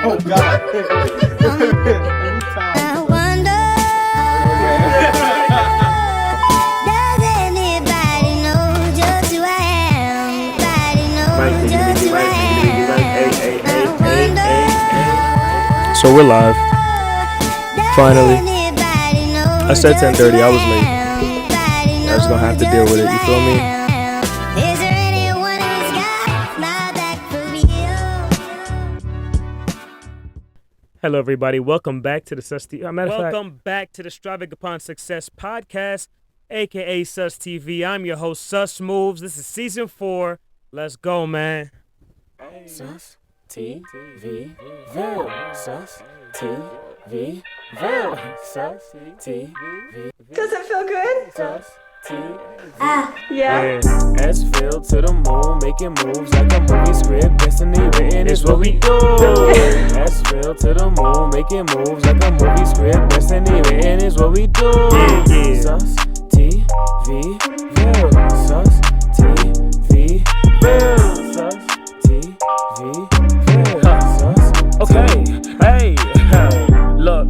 Oh God. I wonder, does anybody know just who I am? Nobody knows just who I am. So we're live. Finally. I said 10:30, I was late. I was gonna have to deal with it, you feel me? Is there anyone who's got my back for real? Hello, everybody. Welcome back to the Sustv. Welcome back to the Striving Upon Success podcast, aka Sustv. I'm your host, Susmoves. This is season 4. Let's go, man. Sustv, Sustv, Sustv. Does it feel good? Yeah. S.Ville to the moon, making moves like a movie script. Destiny written is what we do. S.Ville to the moon, making moves like a movie script. Destiny written is what we do. Sustv, Ville, Sustv, Ville, Sustv, Ville, Okay, hey, look.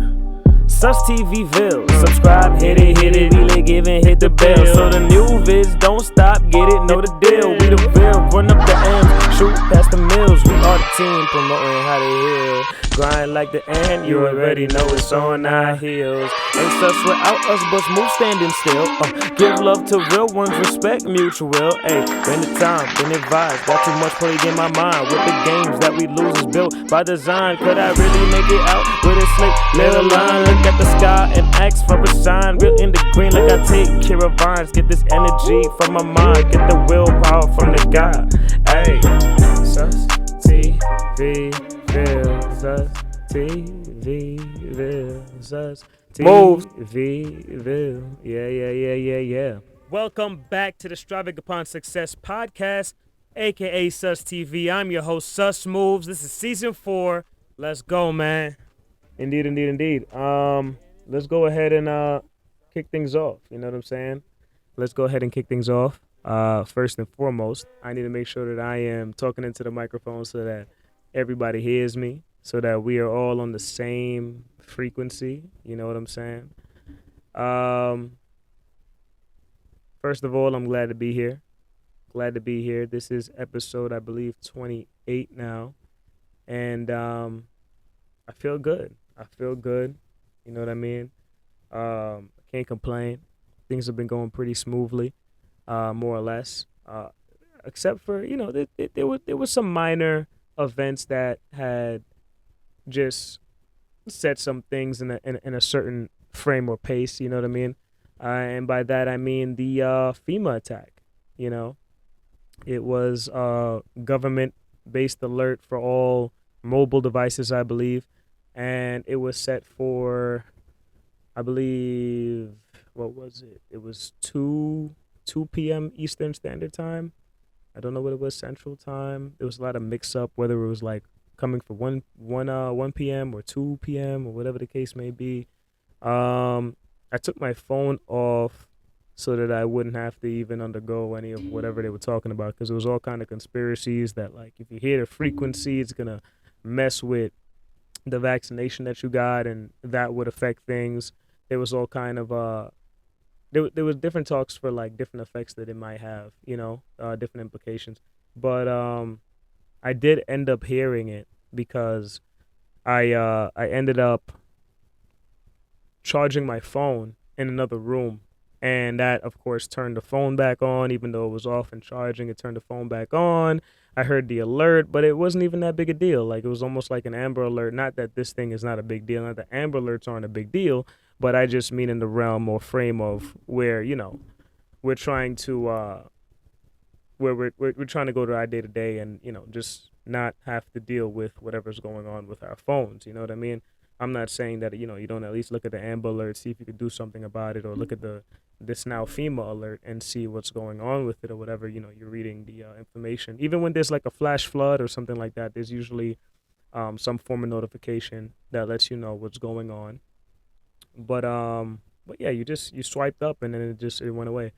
Sustvville, subscribe, hit it, we like giving, hit the bell. So the new vids don't stop, get it, know the deal. We the Ville, run up the M's, shoot past the mills. We are the team, promoting how to heal. Grind like the ant, you already know it's on our heels. Ain't such without us, but smooth standing still. Give love to real ones, respect mutual. Ayy, been the time, been advised. Got too much play in my mind. With the games that we lose is built by design. Could I really make it out with a slick little line? Look at the sky and ask for a sign. Real in the green like I take care of vines. Get this energy from my mind. Get the willpower from the God. Ayy, Sustv, Ville, Sustv, Ville, Sustv, Move. Ville. Yeah. Welcome back to the Striving Upon Success podcast, aka Sustv. I'm your host, Susmoves. This is season 4. Let's go, man. Indeed. Let's go ahead and kick things off. You know what I'm saying? Let's go ahead and kick things off. First and foremost, I need to make sure that I am talking into the microphone so that everybody hears me, so that we are all on the same frequency. You know what I'm saying? First of all, I'm glad to be here. This is episode, I believe, 28 now. And I feel good. You know what I mean? I can't complain. Things have been going pretty smoothly, more or less. Except for, there was some minor events that had just set some things in a certain frame or pace, you know what I mean? And by that I mean the FEMA attack. It was a government-based alert for all mobile devices, I believe, and it was set for, I believe, what was it? It was 2 p.m. Eastern Standard Time. I don't know what it was, Central Time. There was a lot of mix-up, whether it was like coming for 1 p.m. or 2 p.m. or whatever the case may be. I took my phone off so that I wouldn't have to even undergo any of whatever they were talking about, because it was all kind of conspiracies that, like, if you hear the frequency, it's going to mess with the vaccination that you got, and that would affect things. There was all kind of there was different talks for like different effects that it might have, different implications. But I did end up hearing it because I ended up charging my phone in another room, and that of course turned the phone back on. Even though it was off and charging, it turned the phone back on. I heard the alert, but it wasn't even that big a deal. Like, it was almost like an Amber Alert. Not that this thing is not a big deal, not that Amber Alerts aren't a big deal, but I just mean in the realm or frame of where, we're trying to we're trying to go to our day to day and, just not have to deal with whatever's going on with our phones. You know what I mean? I'm not saying that, you don't at least look at the Amber Alert, see if you could do something about it, or look at this now FEMA alert and see what's going on with it or whatever. You're reading the information. Even when there's like a flash flood or something like that, there's usually some form of notification that lets you know what's going on. But yeah, you swiped up and then it went away.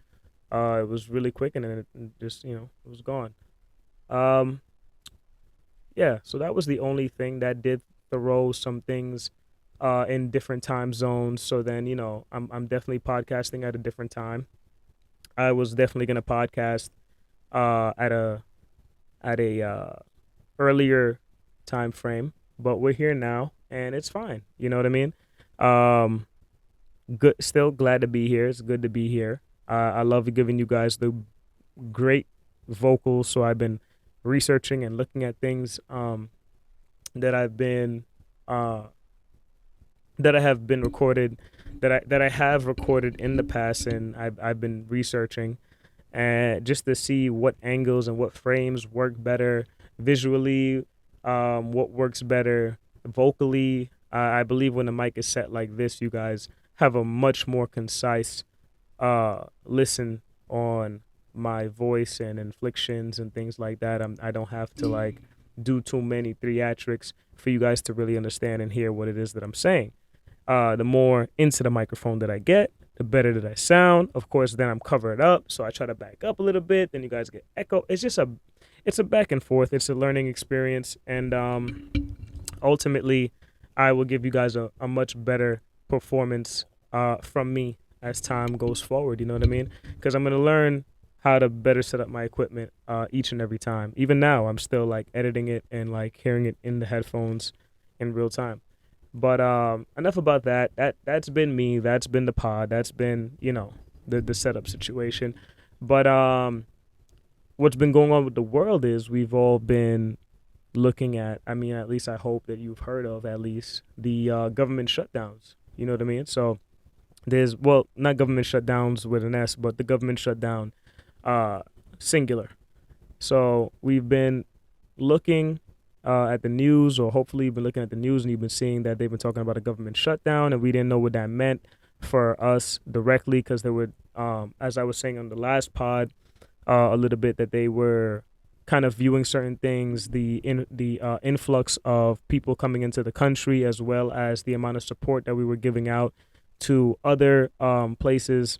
It was really quick, and then it just, it was gone. Yeah, so that was the only thing that did throw some things in different time zones. So then, I'm definitely podcasting at a different time. I was definitely gonna podcast at a earlier time frame, but we're here now and it's fine. You know what I mean? Um, Good. Still glad to be here. It's good to be here. I love giving you guys the great vocals. So I've been researching and looking at things that I've been uh, that I have been recorded that I have recorded in the past, and I've been researching and just to see what angles and what frames work better visually, what works better vocally. I believe when the mic is set like this, you guys have a much more concise listen on my voice and inflections and things like that. I don't have to like do too many theatrics for you guys to really understand and hear what it is that I'm saying. The more into the microphone that I get, the better that I sound. Of course, then I'm covered up, so I try to back up a little bit. Then you guys get echo. It's a back and forth. It's a learning experience, and ultimately, I will give you guys a much better performance from me as time goes forward. You know what I mean? Because I'm gonna learn how to better set up my equipment each and every time. Even now, I'm still like editing it and like hearing it in the headphones in real time. But enough about that. That's been me. That's been the pod. That's been the setup situation. But what's been going on with the world is we've all been looking at. I mean, at least I hope that you've heard of at least the government shutdowns. You know what I mean? So there's not government shutdowns with an S, but the government shutdown singular. So we've been looking at the news, or hopefully you've been looking at the news and you've been seeing that they've been talking about a government shutdown, and we didn't know what that meant for us directly because they were, as I was saying on the last pod, a little bit that they were kind of viewing certain things, the influx of people coming into the country, as well as the amount of support that we were giving out to other places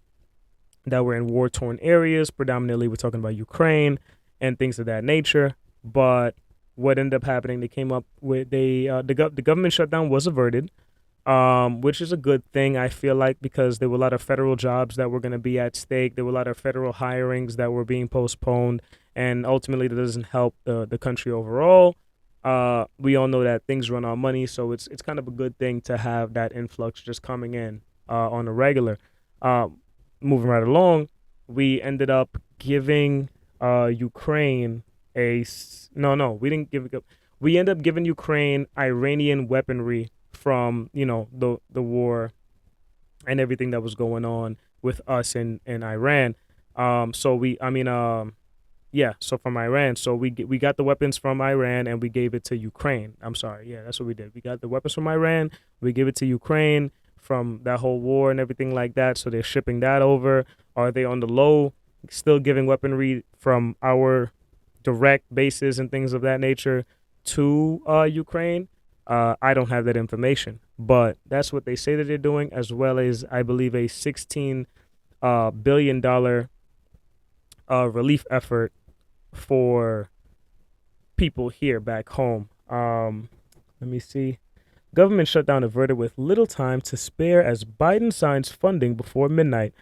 that were in war-torn areas. Predominantly, we're talking about Ukraine and things of that nature. But what ended up happening, they came up with the government shutdown was averted, which is a good thing, I feel like, because there were a lot of federal jobs that were going to be at stake. There were a lot of federal hirings that were being postponed, and ultimately that doesn't help the country overall. We all know that things run on money, so it's kind of a good thing to have that influx just coming in on a regular. Moving right along, we ended up giving Ukraine we didn't give it. We ended up giving Ukraine Iranian weaponry from the war and everything that was going on with us in Iran. So from Iran. So we got the weapons from Iran and we gave it to Ukraine. I'm sorry. Yeah, that's what we did. We got the weapons from Iran. We gave it to Ukraine from that whole war and everything like that. So they're shipping that over. Are they on the low still giving weaponry from our direct bases and things of that nature to Ukraine? I don't have that information, but that's what they say that they're doing, as well as I believe a $16 billion relief effort for people here back home. Let me see. Government shutdown averted with little time to spare as Biden signs funding before midnight.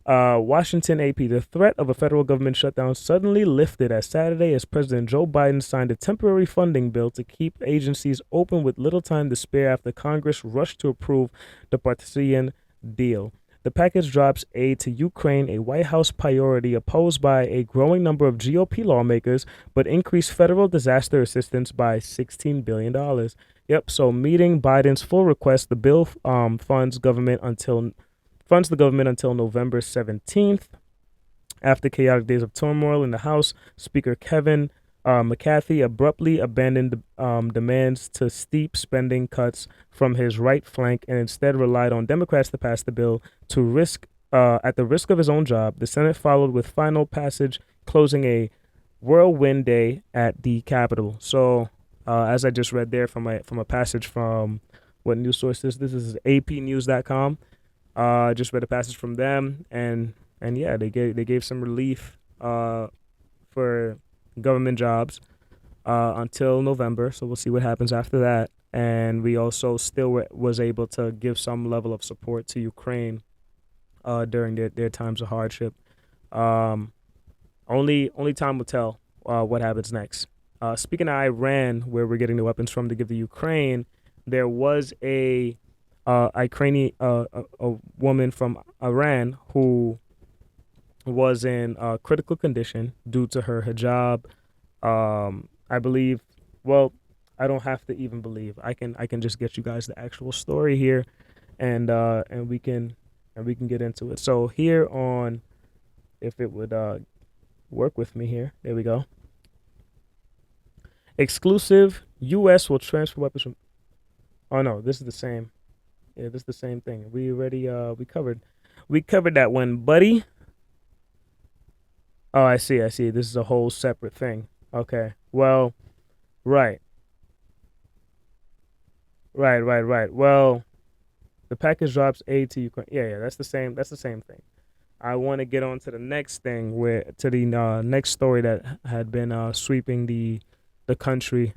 Washington AP. The threat of a federal government shutdown suddenly lifted as Saturday as President Joe Biden signed a temporary funding bill to keep agencies open with little time to spare after Congress rushed to approve the partisan deal. The package drops aid to Ukraine, a White House priority opposed by a growing number of GOP lawmakers, but increased federal disaster assistance by $16 billion. Yep, so meeting Biden's full request, the bill funds the government until November 17th. After chaotic days of turmoil in the House, Speaker Kevin McCarthy abruptly abandoned demands to steep spending cuts from his right flank and instead relied on Democrats to pass the bill at the risk of his own job. The Senate followed with final passage, closing a whirlwind day at the Capitol. So, as I just read there from a passage from what news source is this? This is APnews.com. Just read a passage from them, and yeah, they gave some relief for government jobs until November. So we'll see what happens after that. and we also still was able to give some level of support to Ukraine during their times of hardship. Only time will tell what happens next. Speaking of Iran, where we're getting the weapons from to give to Ukraine, there was a Ukrainian a woman from Iran who was in critical condition due to her hijab. I believe. Well, I don't have to even believe. I can just get you guys the actual story here, and we can get into it. So here on, if it would work with me here, there we go. Exclusive: U.S. will transfer weapons from. Oh no, this is the same. Yeah, this is the same thing. We already we covered that one, buddy. Oh, I see. This is a whole separate thing. Okay. Well, right. Well, the package drops aid to Ukraine. Yeah, that's the same. That's the same thing. I want to get on to the next thing, to the next story that had been sweeping the country.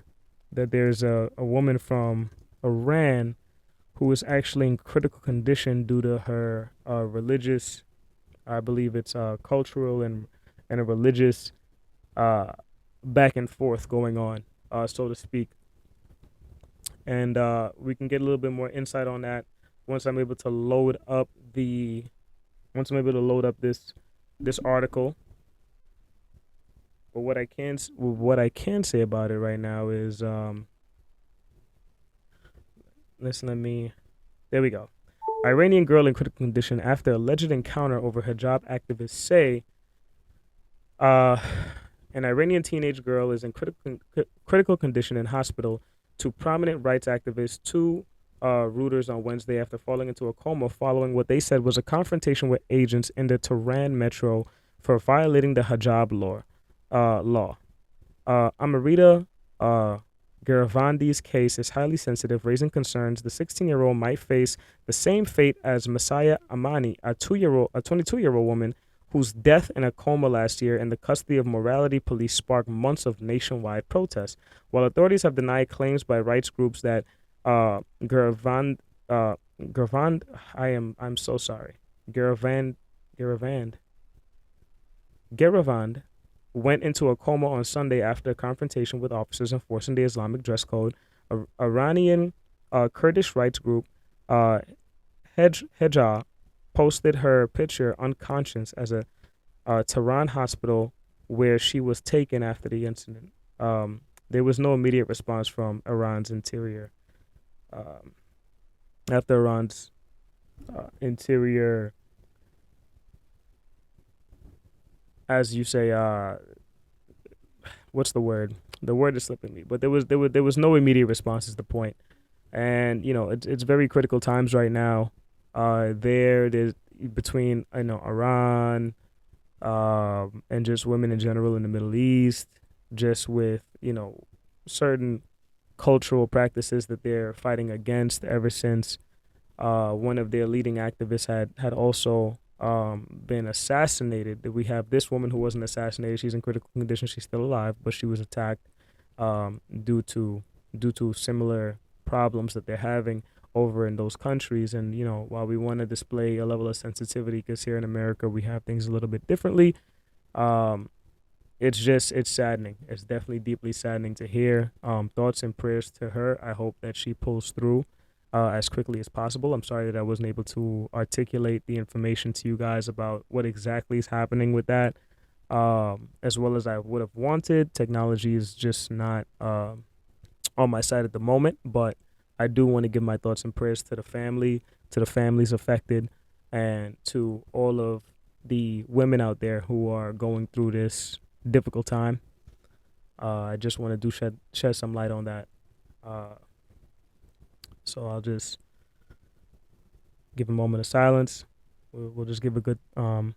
That there's a woman from Iran who is actually in critical condition due to her religious, I believe it's cultural and a religious back and forth going on, so to speak. And we can get a little bit more insight on that once I'm able to load up this article. But what I can say about it right now is there we go. Iranian girl in critical condition after alleged encounter over hijab, activists say. An Iranian teenage girl is in critical condition in hospital to prominent rights activists, Reuters on Wednesday, after falling into a coma following what they said was a confrontation with agents in the Tehran metro for violating the hijab law. Amarita Garavandi's case is highly sensitive, raising concerns the 16-year-old might face the same fate as Messiah Amani, a 22-year-old woman whose death in a coma last year in the custody of morality police sparked months of nationwide protests. While authorities have denied claims by rights groups that Garavand, I'm so sorry, Garavand went into a coma on Sunday after a confrontation with officers enforcing the Islamic dress code. Iranian Kurdish rights group Hejah posted her picture unconscious as a Tehran hospital where she was taken after the incident. There was no immediate response from Iran's interior. After Iran's interior, as you say, what's the word? The word is slipping me. But there was no immediate response is the point. And it's very critical times right now. There's between Iran and just women in general in the Middle East, just with certain cultural practices that they're fighting against ever since one of their leading activists had also been assassinated. That we have this woman who wasn't assassinated. She's in critical condition. She's still alive, but she was attacked due to similar problems that they're having over in those countries. And while we want to display a level of sensitivity, because here in America we have things a little bit differently, it's saddening. It's definitely deeply saddening to hear. Thoughts and prayers to her. I hope that she pulls through as quickly as possible. I'm sorry that I wasn't able to articulate the information to you guys about what exactly is happening with that as well as I would have wanted. Technology is just not on my side at the moment, but I do want to give my thoughts and prayers to the family, to the families affected, and to all of the women out there who are going through this difficult time. I just want to shed some light on that. So I'll just give a moment of silence. We'll just give a good 30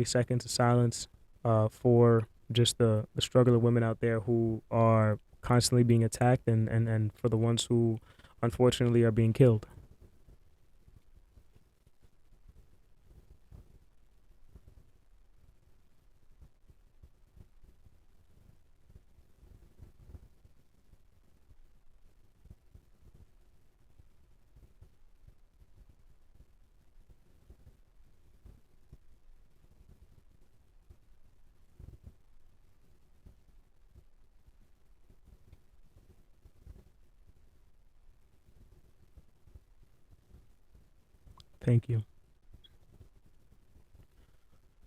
seconds of silence for just the struggle of women out there who are constantly being attacked and for the ones who unfortunately are being killed. Thank you.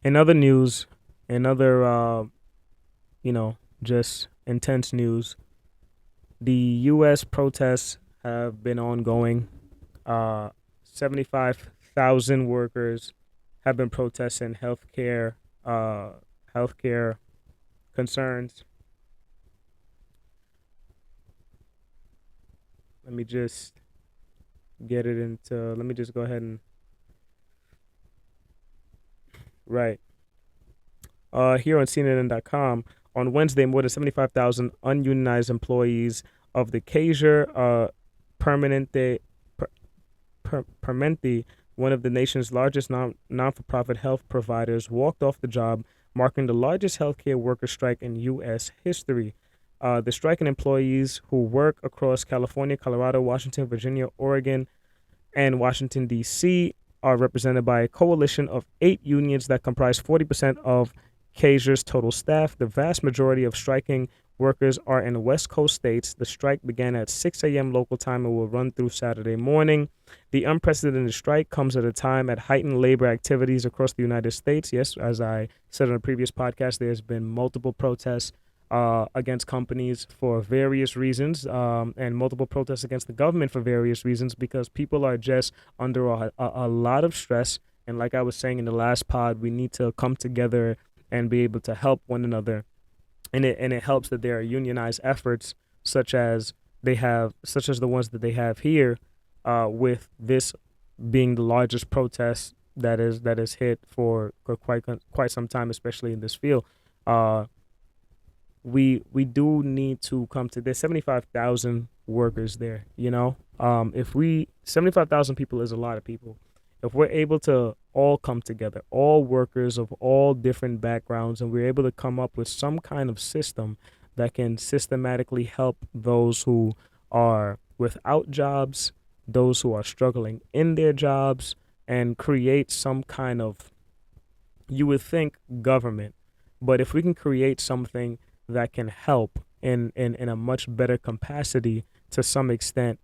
In other news, just intense news, the U.S. protests have been ongoing. 75,000 workers have been protesting healthcare concerns. Let me just go ahead and right. Here on CNN.com, on Wednesday, more than 75,000 ununionized employees of the Kaiser Permanente, one of the nation's largest non-for-profit health providers, walked off the job, marking the largest healthcare worker strike in U.S. history. The striking employees, who work across California, Colorado, Washington, Virginia, Oregon, and Washington, D.C., are represented by a coalition of 8 unions that comprise 40% of Kaiser's total staff. The vast majority of striking workers are in West Coast states. The strike began at 6 a.m. local time and will run through Saturday morning. The unprecedented strike comes at a time at heightened labor activities across the United States. Yes, as I said on a previous podcast, there's been multiple protests against companies for various reasons, and multiple protests against the government for various reasons, because people are just under a lot of stress. And like I was saying in the last pod, we need to come together and be able to help one another. And it helps that there are unionized efforts such as the ones that they have here, with this being the largest protest that is hit for quite some time, especially in this field. We do need to come to this. 75,000 workers there, 75,000 people is a lot of people. If we're able to all come together, all workers of all different backgrounds, and we're able to come up with some kind of system that can systematically help those who are without jobs, those who are struggling in their jobs, and create some kind of, you would think, government. But if we can create something that can help in a much better capacity to some extent,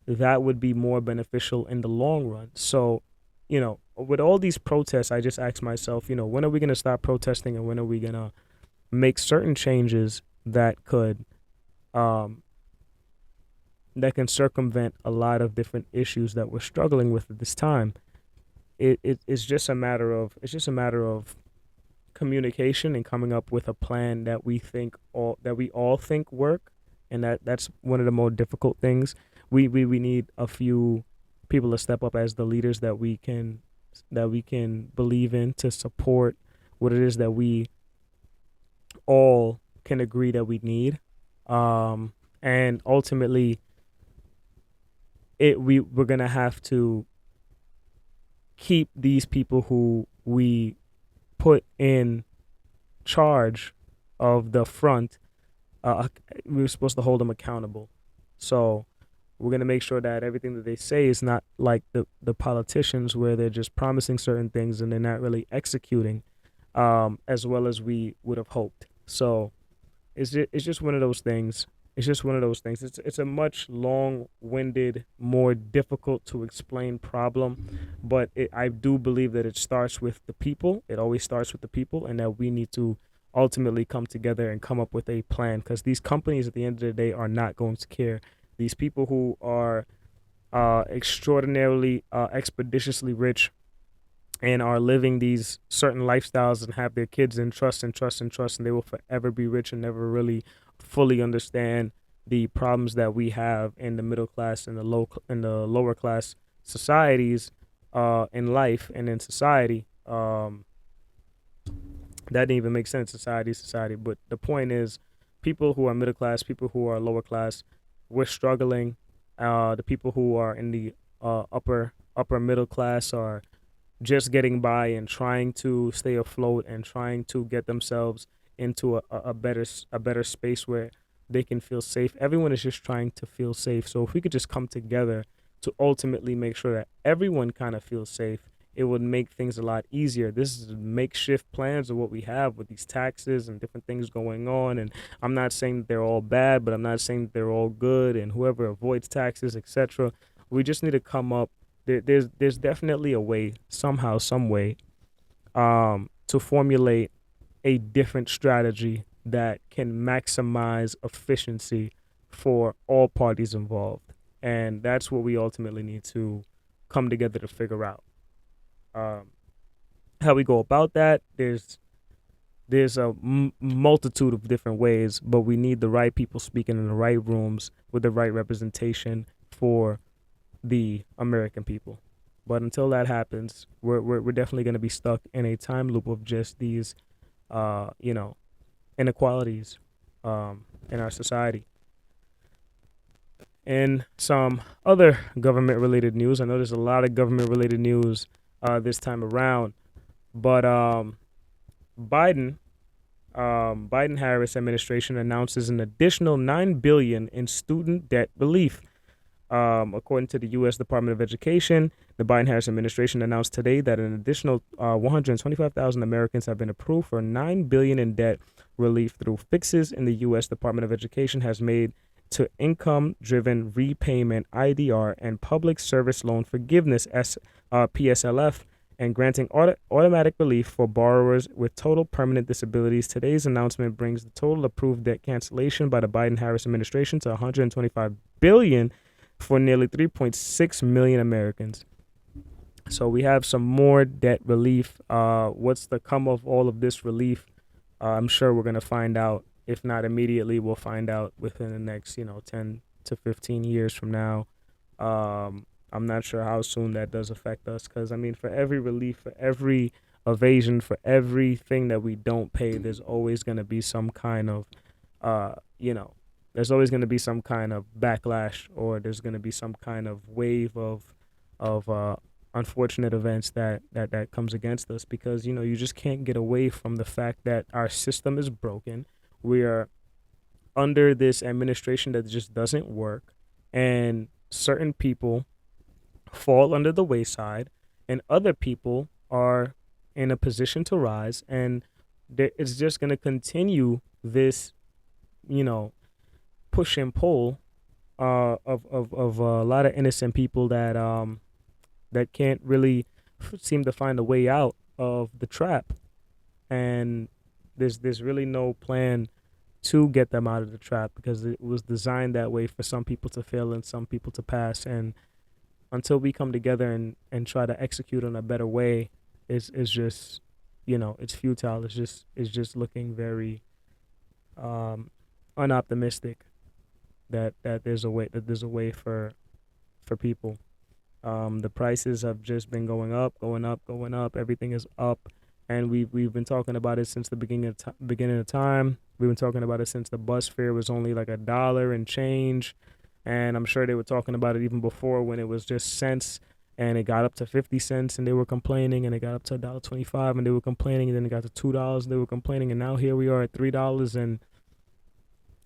that would be more beneficial in the long run. So, with all these protests, I just ask myself, when are we going to stop protesting, and when are we going to make certain changes that could, that can circumvent a lot of different issues that we're struggling with at this time. It's just a matter of communication and coming up with a plan that we all think work, and that's one of the more difficult things. We need a few people to step up as the leaders that we can believe in, to support what it is that we all can agree that we need, and ultimately we're gonna have to keep these people who we put in charge of the front. We were supposed to hold them accountable. So we're going to make sure that everything that they say is not like the politicians, where they're just promising certain things and they're not really executing as well as we would have hoped. So it's just one of those things. It's a much long-winded, more difficult to explain problem, but I do believe that it starts with the people. It always starts with the people, and that we need to ultimately come together and come up with a plan, because these companies at the end of the day are not going to care. These people who are extraordinarily, expeditiously rich and are living these certain lifestyles and have their kids in trust, and they will forever be rich and never really fully understand the problems that we have in the middle class and the lower class societies, in life and in society. That didn't even make sense. Society. But the point is, people who are middle class, people who are lower class, we're struggling. The people who are in the upper middle class are just getting by and trying to stay afloat and trying to get themselves into a better space where they can feel safe. Everyone is just trying to feel safe. So if we could just come together to ultimately make sure that everyone kind of feels safe, it would make things a lot easier. This is makeshift plans of what we have with these taxes and different things going on. And I'm not saying that they're all bad, but I'm not saying that they're all good. And whoever avoids taxes, etc., we just need to come up there's definitely a way, somehow, some way, to formulate a different strategy that can maximize efficiency for all parties involved. And that's what we ultimately need to come together to figure out. How we go about that, there's a multitude of different ways, but we need the right people speaking in the right rooms with the right representation for the American people. But until that happens, we're definitely going to be stuck in a time loop of just these, inequalities in our society. In some other government-related news, I know there's a lot of government-related news this time around, but Biden-Harris administration announces an additional $9 billion in student debt relief. According to the U.S. Department of Education, the Biden-Harris administration announced today that an additional 125,000 Americans have been approved for $9 billion in debt relief through fixes in the U.S. Department of Education has made to income-driven repayment (IDR) and public service loan forgiveness (PSLF), and granting automatic relief for borrowers with total permanent disabilities. Today's announcement brings the total approved debt cancellation by the Biden-Harris administration to $125 billion for nearly 3.6 million Americans. So we have some more debt relief. What's the come of all of this relief? I'm sure we're going to find out. If not immediately, we'll find out within the next, 10 to 15 years from now. I'm not sure how soon that does affect us because, for every relief, for every evasion, for everything that we don't pay, there's always going to be some kind of, there's always going to be some kind of backlash, or there's going to be some kind of wave of unfortunate events that comes against us because, you just can't get away from the fact that our system is broken. We are under this administration that just doesn't work, and certain people fall under the wayside, and other people are in a position to rise, and it's just going to continue this, push and pull of a lot of innocent people that can't really seem to find a way out of the trap, and there's really no plan to get them out of the trap because it was designed that way for some people to fail and some people to pass. And until we come together and try to execute on a better way, it's just, it's futile. It's just looking very unoptimistic that there's a way for people. The prices have just been going up. Everything is up. And we've been talking about it since the beginning of time. We've been talking about it since the bus fare was only like $1 and change. And I'm sure they were talking about it even before when it was just cents and it got up to 50 cents and they were complaining, and it got up to $1.25 and they were complaining, and then it got to $2 and they were complaining, and now here we are at $3, and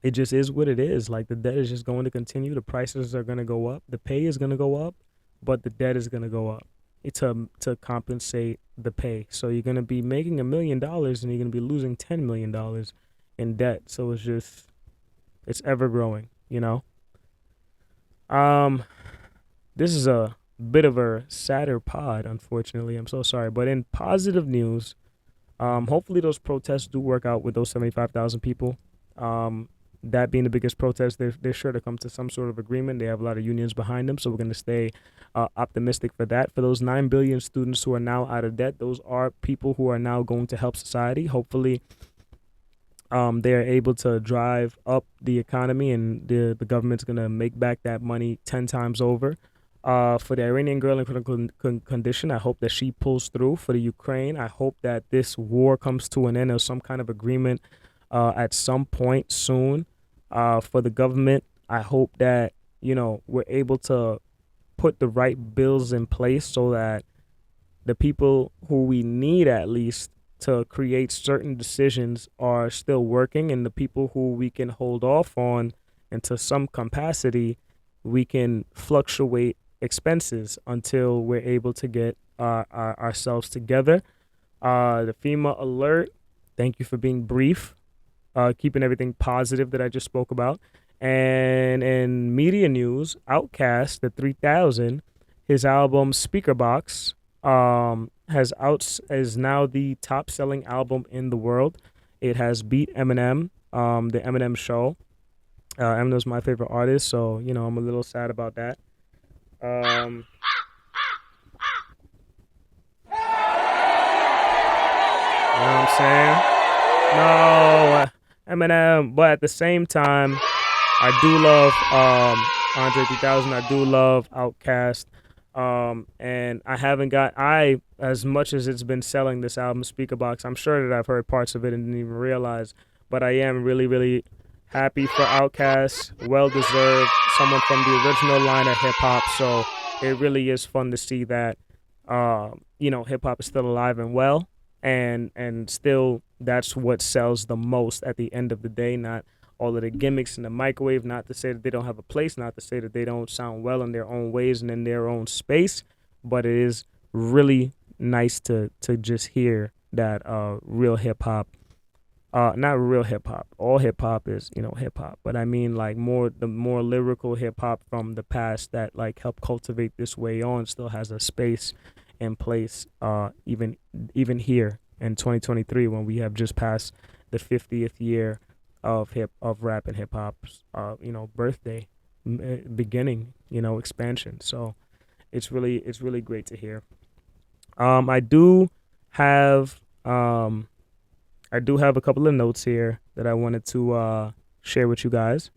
it just is what it is. Like, the debt is just going to continue. The prices are going to go up. The pay is going to go up, but the debt is going to go up to compensate the pay. So you're going to be making $1 million and you're going to be losing $10 million in debt. So it's ever growing, This is a bit of a sadder pod, unfortunately. I'm so sorry. But in positive news, hopefully those protests do work out with those 75,000 people. That being the biggest protest, they're sure to come to some sort of agreement. They have a lot of unions behind them, so we're going to stay optimistic for that. For those 9 billion students who are now out of debt, those are people who are now going to help society. Hopefully, they're able to drive up the economy, and the government's going to make back that money 10 times over. For the Iranian girl in critical condition, I hope that she pulls through. For the Ukraine, I hope that this war comes to an end or some kind of agreement at some point soon. For the government, I hope that, we're able to put the right bills in place so that the people who we need at least to create certain decisions are still working, and the people who we can hold off on, and to some capacity, we can fluctuate expenses until we're able to get ourselves together. The FEMA alert, thank you for being brief. Keeping everything positive that I just spoke about. And in media news, Outkast, the 3000, His album Speaker Box is now the top selling album in the world. It has beat Eminem, the Eminem Show. Eminem's my favorite artist, so I'm a little sad about that. You know what I'm saying? No, Eminem. But at the same time, I do love Andre 3000. I do love Outkast. And as much as it's been selling this album, Speaker Box, I'm sure that I've heard parts of it and didn't even realize. But I am really, really happy for Outkast. Well deserved. Someone from the original line of hip hop. So it really is fun to see that, hip hop is still alive and well. And still, that's what sells the most at the end of the day, not all of the gimmicks in the microwave, not to say that they don't have a place, not to say that they don't sound well in their own ways and in their own space, but it is really nice to just hear that real hip-hop, not real hip-hop, all hip-hop is, hip-hop, but I mean like the more lyrical hip-hop from the past that like helped cultivate this way on still has a space in place, even here in 2023 when we have just passed the 50th year of rap and hip hop's birthday, beginning, expansion. So it's really great to hear. I do have a couple of notes here that I wanted to share with you guys.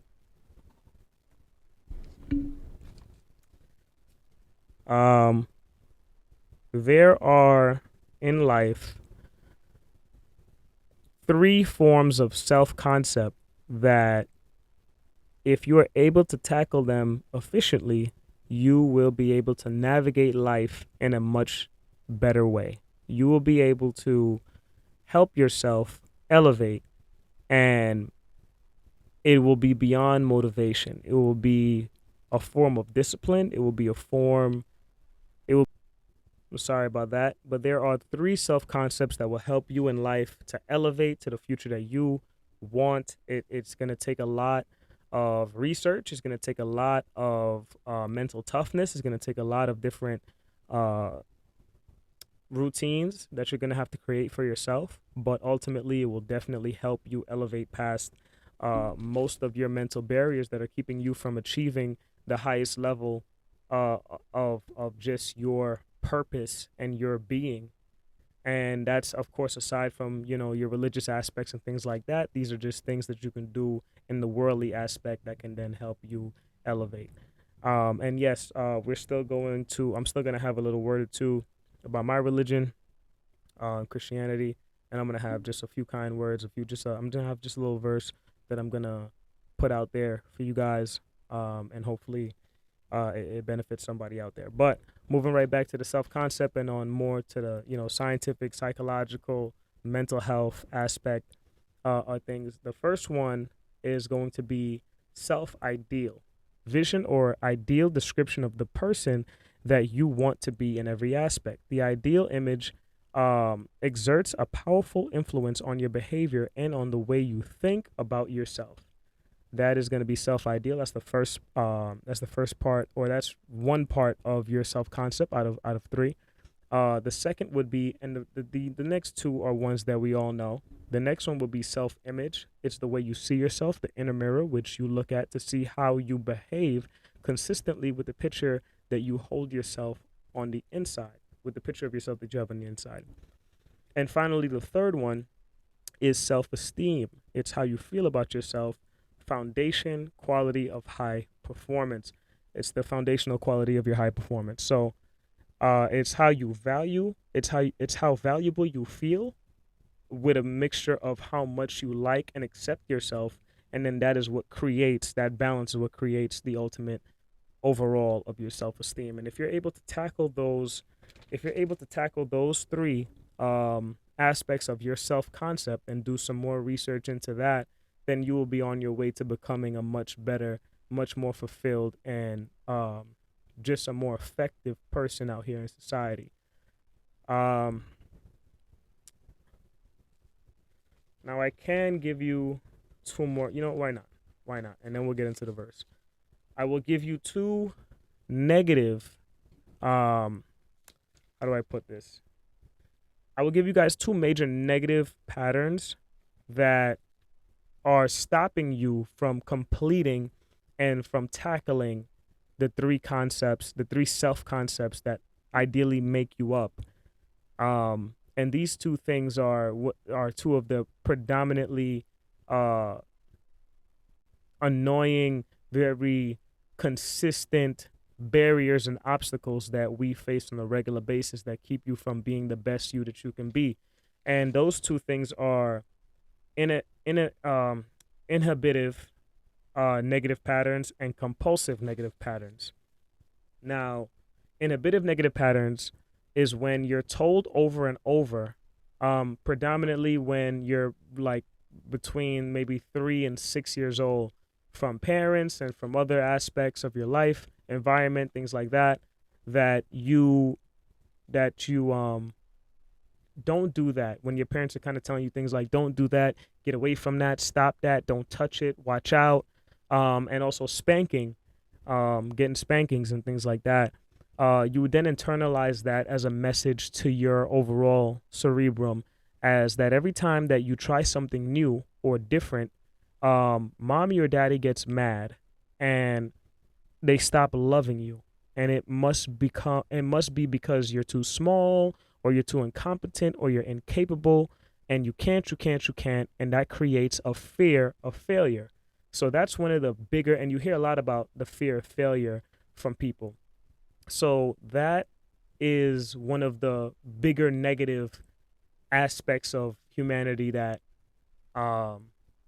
There are in life 3 forms of self-concept that if you are able to tackle them efficiently, you will be able to navigate life in a much better way. You will be able to help yourself elevate, and it will be beyond motivation. It will be a form of discipline. I'm sorry about that, but there are 3 self-concepts that will help you in life to elevate to the future that you want. It's going to take a lot of research. It's going to take a lot of mental toughness. It's going to take a lot of different routines that you're going to have to create for yourself, but ultimately it will definitely help you elevate past most of your mental barriers that are keeping you from achieving the highest level of just your purpose and your being. And that's, of course, aside from your religious aspects and things like that. These are just things that you can do in the worldly aspect that can then help you elevate. And yes, I'm still going to have a little word or two about my religion, Christianity, and I'm gonna have just a few kind words. I'm gonna have just a little verse that I'm gonna put out there for you guys, and hopefully it benefits somebody out there. But moving right back to the self-concept and on more to the scientific, psychological, mental health aspect of things. The first one is going to be self-ideal, vision or ideal description of the person that you want to be in every aspect. The ideal image exerts a powerful influence on your behavior and on the way you think about yourself. That is going to be self-ideal. That's the first part, or that's one part of your self-concept out of 3. The second would be, and the next 2 are ones that we all know. The next one would be self-image. It's the way you see yourself, the inner mirror, which you look at to see how you behave consistently with the picture that you hold yourself on the inside, with the picture of yourself that you have on the inside. And finally, the third one is self-esteem. It's how you feel about yourself. Foundation quality of high performance. It's the foundational quality of your high performance. So it's how you value, it's how valuable you feel, with a mixture of how much you like and accept yourself, and then that balance is what creates the ultimate overall of your self-esteem. And if you're able to tackle those 3 aspects of your self-concept and do some more research into that, then you will be on your way to becoming a much better, much more fulfilled, and just a more effective person out here in society. Now I can give you 2 more. Why not? Why not? And then we'll get into the verse. I will give you 2 negative how do I put this? I will give you guys 2 major negative patterns that are stopping you from completing and from tackling the 3 concepts, the 3 self concepts that ideally make you up. And these 2 things are 2 of the predominantly annoying, very consistent barriers and obstacles that we face on a regular basis that keep you from being the best you that you can be. And those 2 things are inhibitive negative patterns and compulsive negative patterns. Now, inhibitive negative patterns is when you're told over and over, predominantly when you're like between maybe 3 and 6 years old, from parents and from other aspects of your life, environment, things like that, that you don't do that. When your parents are kind of telling you things like, don't do that, get away from that, stop that, don't touch it, watch out, and also spanking, getting spankings and things like that. You would then internalize that as a message to your overall cerebrum, as that every time that you try something new or different, mommy or daddy gets mad and they stop loving you. And it must be because you're too small, or you're too incompetent, or you're incapable, and you can't, and that creates a fear of failure. So that's one of the bigger, and you hear a lot about the fear of failure from people. So that is one of the bigger negative aspects of humanity that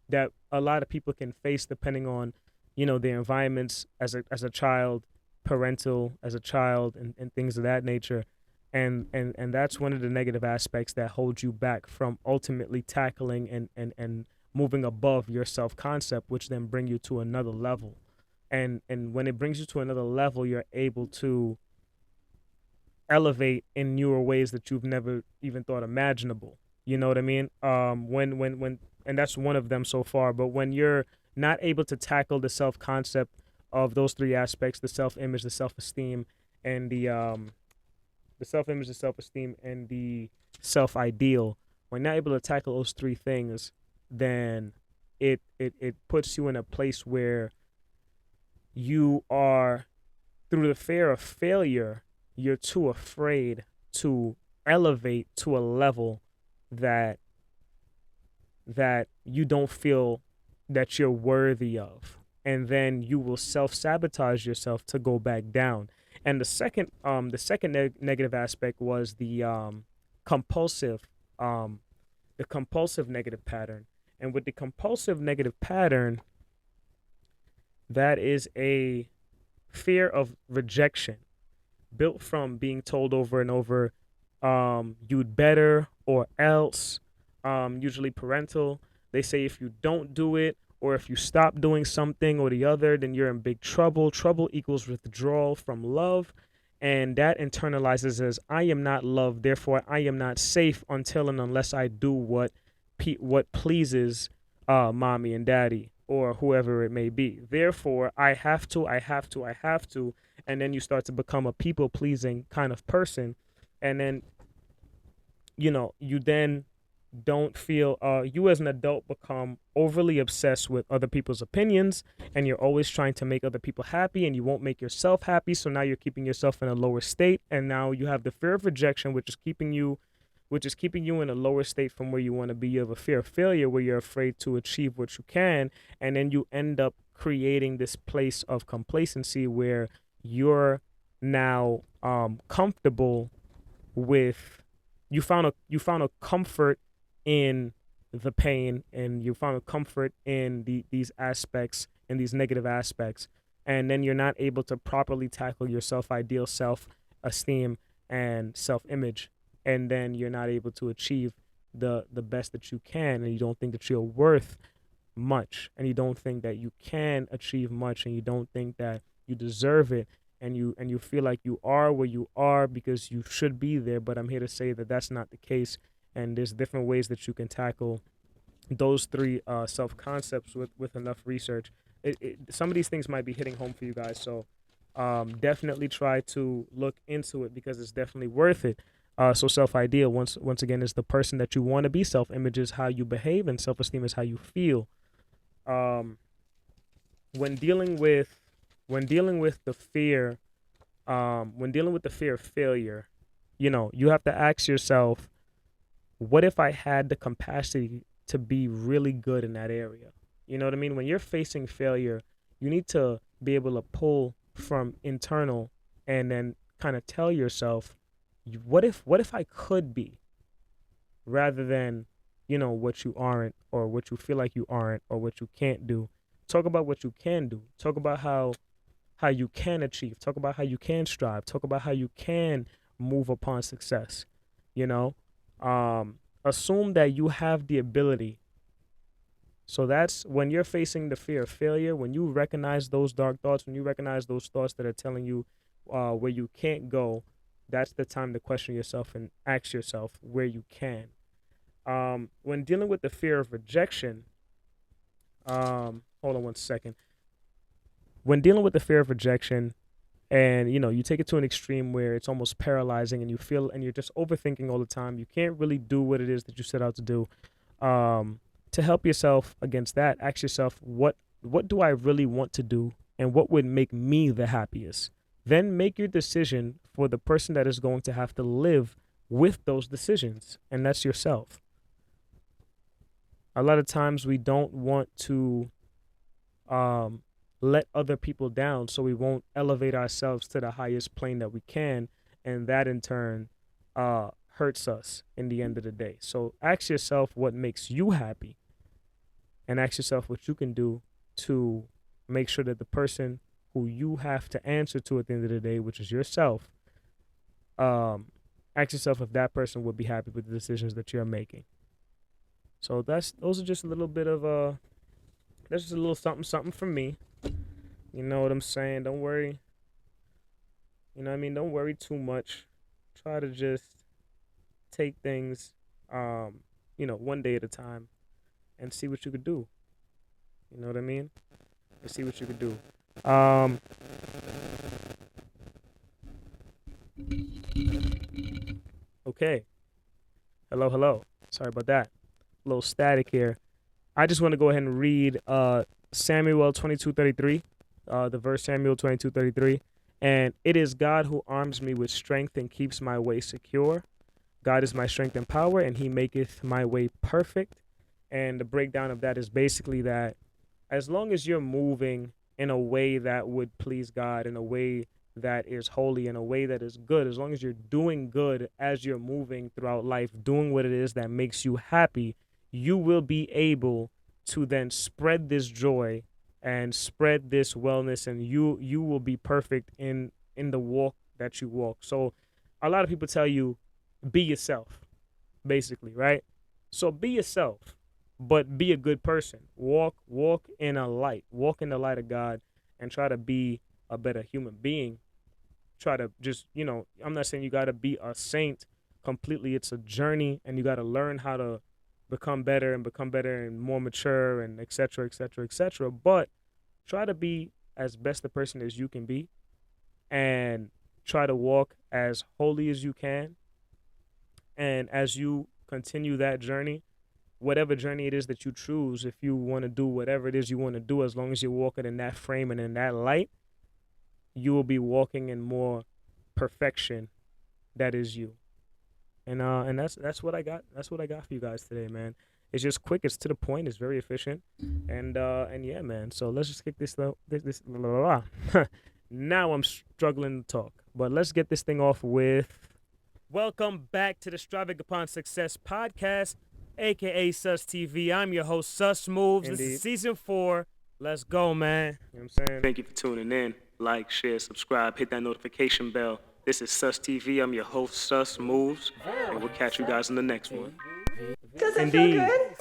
that a lot of people can face, depending on, their environments as a child, parental as a child, and things of that nature. And that's one of the negative aspects that holds you back from ultimately tackling and moving above your self-concept, which then bring you to another level. And when it brings you to another level, you're able to elevate in newer ways that you've never even thought imaginable. You know what I mean? When and that's one of them so far. But when you're not able to tackle the self-concept of those 3 aspects, the self-image, the self-esteem, and the self-image, the self-esteem, and the self-ideal, when you're not able to tackle those 3 things, then it puts you in a place where you are, through the fear of failure, you're too afraid to elevate to a level that you don't feel that you're worthy of. And then you will self-sabotage yourself to go back down. And the second negative aspect was the compulsive negative pattern. And with the compulsive negative pattern, that is a fear of rejection built from being told over and over, you'd better or else, usually parental. They say if you don't do it, or if you stop doing something or the other, then you're in big trouble. Trouble equals withdrawal from love. And that internalizes as, I am not loved, therefore I am not safe until and unless I do what pleases mommy and daddy, or whoever it may be. Therefore, I have to. And then you start to become a people-pleasing kind of person. And then, you then don't feel, you as an adult become overly obsessed with other people's opinions, and you're always trying to make other people happy, and you won't make yourself happy. So now you're keeping yourself in a lower state. And now you have the fear of rejection, which is keeping you in a lower state from where you want to be. You have a fear of failure where you're afraid to achieve what you can. And then you end up creating this place of complacency where you're now comfortable with, you found a comfort in the pain, and you found a comfort in these aspects, in these negative aspects. And then you're not able to properly tackle your self-ideal, self-esteem, and self-image. And then you're not able to achieve the best that you can, and you don't think that you're worth much, and you don't think that you can achieve much, and you don't think that you deserve it, and you feel like you are where you are because you should be there. But I'm here to say that that's not the case, and there's different ways that you can tackle those 3 self-concepts with enough research. Some of these things might be hitting home for you guys, so definitely try to look into it because it's definitely worth it. So self-idea, once again, is the person that you want to be. Self-image is how you behave, and self-esteem is how you feel. When dealing with the fear, of failure, you have to ask yourself, what if I had the capacity to be really good in that area? You know what I mean? When you're facing failure, you need to be able to pull from internal and then kind of tell yourself, what if I could be, rather than, what you aren't, or what you feel like you aren't, or what you can't do. Talk about what you can do. Talk about how you can achieve. Talk about how you can strive. Talk about how you can move upon success. Assume that you have the ability. So that's when you're facing the fear of failure, when you recognize those dark thoughts, when you recognize those thoughts that are telling you where you can't go, that's the time to question yourself and ask yourself where you can. When dealing with the fear of rejection, hold on one second. When dealing with the fear of rejection, and you take it to an extreme where it's almost paralyzing, and you're just overthinking all the time, you can't really do what it is that you set out to do. To help yourself against that, ask yourself, what do I really want to do, and what would make me the happiest? Then make your decision for the person that is going to have to live with those decisions, and that's yourself. A lot of times we don't want to let other people down, so we won't elevate ourselves to the highest plane that we can, and that in turn hurts us in the end of the day. So ask yourself what makes you happy, and ask yourself what you can do to make sure that the person who you have to answer to at the end of the day, which is yourself, ask yourself if that person would be happy with the decisions that you're making. So those are just a little bit of that's just a little something from me. You know what I'm saying? Don't worry. Don't worry too much. Try to just take things, one day at a time, and see what you could do. You know what I mean? And see what you could do. Okay. Hello. Sorry about that. A little static here. I just want to go ahead and read Samuel 22:33, the verse Samuel 22:33. And it is God who arms me with strength and keeps my way secure. God is my strength and power, and he maketh my way perfect. And the breakdown of that is basically that as long as you're moving in a way that would please God, in a way that is holy, in a way that is good, as long as you're doing good as you're moving throughout life, doing what it is that makes you happy, you will be able to then spread this joy and spread this wellness, and you will be perfect in the walk that you walk. So a lot of people tell you, be yourself, basically, right? So be yourself, but be a good person. Walk in a light. Walk in the light of God, and try to be a better human being. Try to just, I'm not saying you got to be a saint completely. It's a journey, and you got to learn how to become better and more mature, and et cetera, et cetera, et cetera. But try to be as best the person as you can be, and try to walk as holy as you can. And as you continue that journey, whatever journey it is that you choose, if you want to do whatever it is you want to do, as long as you're walking in that frame and in that light, you will be walking in more perfection that is you. And that's what I got. That's what I got for you guys today, man. It's just quick. It's to the point. It's very efficient. And yeah, man. So let's just kick this. Now I'm struggling to talk, but let's get this thing off with. Welcome back to the Striving Upon Success podcast, aka Sustv. I'm your host, Susmoves. This is season 4. Let's go, man. You know what I'm saying? Thank you for tuning in. Like, share, subscribe, hit that notification bell. This is Sustv. I'm your host, Susmoves, and we'll catch you guys in the next one. Does it feel good?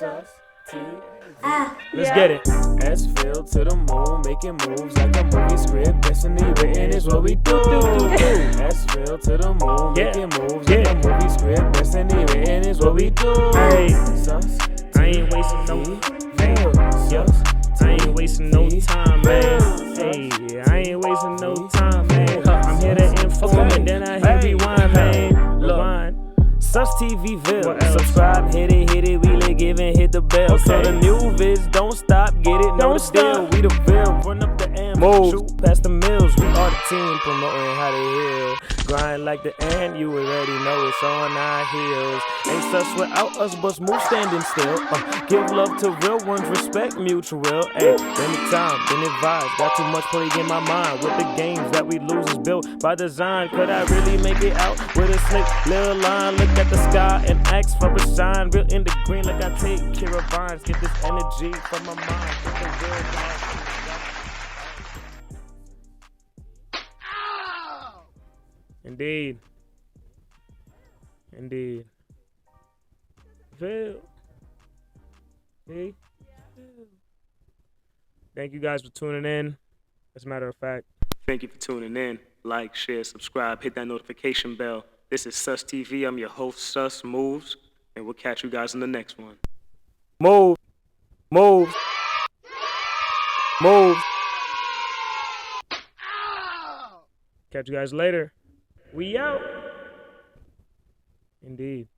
Let's get it. S.Ville to the moon, making moves like a movie script. Destiny written is what we do. S.Ville to the moon, making moves like a movie script. Destiny written is what we do. Hey, I ain't wasting no time. I ain't wasting no time, man. Hey, I ain't wasting no time, STVville. Subscribe, hit it, we lit, give and hit the bell. So the new vids don't stop, get it, know the deal. We the Ville, run up the amp, shoot past the mills. We are the team promoting how they heal. Grind like the ant, you already know it's on our heels. Ain't sus without us, but smooth standing still. Give love to real ones, respect mutual. Ayy, anytime, been advised. Got too much plague in my mind with the games that we lose is built by design. Could I really make it out with a slick little line? Look at the sky and ask for a sign. Real in the green, like I take care of vines. Get this energy from my mind. Get the real vibes. Indeed. Indeed. Ville. See? Thank you guys for tuning in. As a matter of fact, thank you for tuning in. Like, share, subscribe, hit that notification bell. This is SustV. I'm your host, Susmoves, and we'll catch you guys in the next one. Move. Move. Move. Catch you guys later. We out. Indeed.